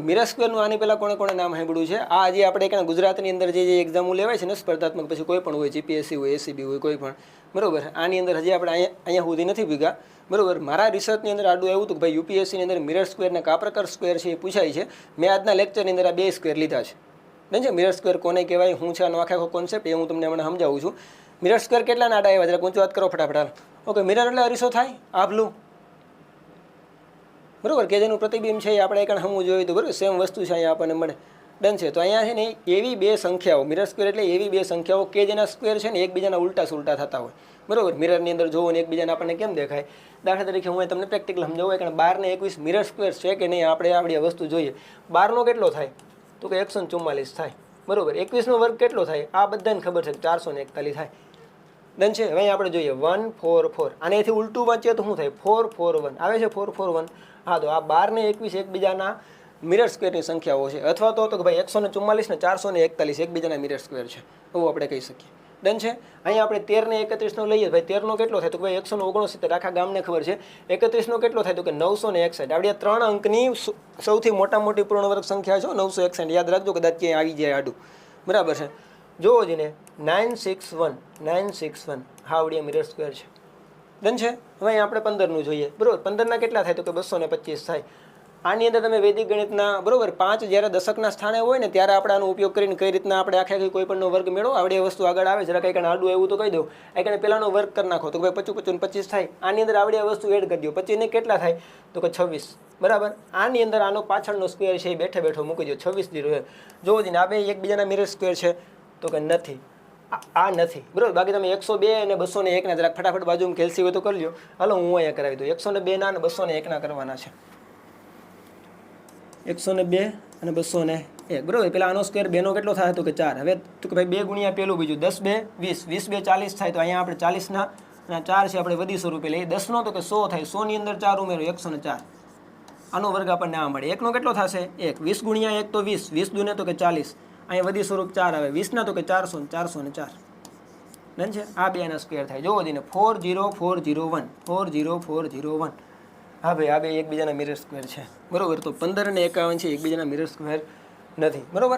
Mirror સ્ક્વેરનું આની પહેલાં કોણે નામ સાંભળ્યું છે? આ જે આપણે કંઈ ગુજરાતની અંદર જે એક્ઝામો લેવાય છે ને સ્પર્ધાત્મક, પછી કોઈ પણ હોય, જીપીએસસી હોય, એસીબી હોય, કોઈ પણ, બરાબર, આની અંદર હજી આપણે અહીંયા સુધી નથી ભેગા, બરાબર. મારા રિસર્ચની અંદર આડું એવું હતું કે ભાઈ યુપીએસસીની અંદર મિરર સ્ક્વેર ને કયા પ્રકાર સ્ક્વેર છે એ પૂછાય છે. મેં આજના લેક્ચરની અંદર આ 2 સ્ક્વેર લીધા છે. નહીં છે મિરર સ્ક્વેર કોને કહેવાય, શું છે આનો આખો કોન્સેપ્ટ, એ હું તમને હમણાં સમજાવું છું. મિરર સ્ક્વેર કેટલા નાડા આવ્યા જરા ઊંચો વાત કરો ફટાફટ. ઓકે, મિરર એટલે અરીસો થાય, આભલું, બરાબર, કે જેનું પ્રતિબિંબ છે એ આપણે એકણ હમવું જોઈએ તો બરાબર સેમ વસ્તુ છે અહીંયા આપણને મળે. ડન છે. તો અહીંયા છે ને એવી 2 સંખ્યાઓ, મિરર સ્ક્વેર એટલે એવી 2 સંખ્યાઓ કે જેના સ્ક્વેર છે ને એકબીજાના ઉલટા સુલટા થતા હોય, બરાબર. મિરરની અંદર જોવો ને એકબીજાને આપણને કેમ દેખાય? દાખલા તરીકે હું તમને પ્રેક્ટિકલ સમજાવું, કારણ 12 ને 21 મિરર સ્ક્વેર છે કે નહીં આપણે આપણી વસ્તુ જોઈએ. 12 નો કેટલો થાય તો કે 144 થાય, બરાબર. 21 નો વર્ગ કેટલો થાય આ બધાને ખબર છે, 441 થાય. ડન છે. હવે આપણે જોઈએ 1 4 4, આને અહીંથી ઉલટું વાંચીએ તો શું થાય? 4 4 1 આવે છે, 4 4 1. હા, તો આ 12 ને 21 એકબીજાના મિરર સ્ક્વેરની સંખ્યાઓ છે, અથવા તો ભાઈ 144 ને 441 એકબીજાના મિરર સ્ક્વેર છે, એવું આપણે કહી શકીએ. ડન છે. અહીંયા આપણે 13 ને 31 નો લઈએ, ભાઈ 13 નો કેટલો થાય તો ભાઈ 169, આખા ગામને ખબર છે. 31 નો કેટલો થાય તો કે 961. આપણે 3 અંકની સૌથી મોટી પૂર્ણ વર્ગ સંખ્યા છે 961, યાદ રાખજો, કદાચ ક્યાંય આવી જાય આડું, બરાબર છે. જોવો જ ને 961 હાવડિયા મિરર સ્ક્વેર છે. ડન છે. હવે અહીં આપણે 15 નું જોઈએ, બરાબર. 15 ના કેટલા થાય તો કે 225 થાય. આની અંદર તમે વૈદિક ગણિતના, બરાબર, 5 જ્યારે દશકના સ્થાને હોય ને ત્યારે આપણે આનો ઉપયોગ કરીને કઈ રીતના આપણે આખે કોઈ પણનો વર્ગ મેળવો, આવડી વસ્તુ આગળ આવે. જરા કંઈક આડું એવું તો કહી દઉં, કંઈક પહેલાનો વર્ગ કરી નાખો તો ભાઈ 25 25 થાય. આની અંદર આવડી વસ્તુ એડ કરી દો, 25 ને કેટલા થાય તો કે 26, બરાબર. આની અંદર આનો પાછળનો સ્ક્વેર છે એ બેઠો મૂકી દો, 26 0. જોવો જ ને આ બે એકબીજાના મિરર સ્ક્વેર છે તો કે નથી, આ નથી, બરાબર. બાકી તમે 102 અને 201 ના જરાક ફટાફટ બાજુમાં કેલ્સી હોય તો કરી લો. હાલો હું અહીંયા કરાવી દઉં. 102 ના અને 201 ના કરવાના છે. 102 અને 201, બરાબર. પેલા આનો સ્ક્વેર 2 નો કેટલો થાય તો કે 4. હવે તો કે ભાઈ 2 ગુણ્યા પેલું બીજું 10 2 20, 20 2 40 થાય. તો અહીંયા આપણે 40 ના 4 છે, આપણે વધી સ્વરૂપે લઈએ. 10 નો તો કે 100 થાય, 100 ની અંદર 4 ઉમેરો 104. આનો વર્ગ આપણને આ મળે. 1 નો કેટલો થશે 1, 20 ગુણ્યા 1 તો 20, 20 દુને તો કે 40, અહીંયા વધી સ્વરૂપ 4 આવે, 20 ના તો કે 400 404. ડન છે. આ બે ના સ્ક્વેર થાય. જોવો દીને 40401 40401. હા ભાઈ આ બે એકબીજાના મિરર સ્ક્વેર છે, બરોબર. તો 15 અને 51 છે એકબીજાના મિરર સ્ક્વેર નથી, બરોબર.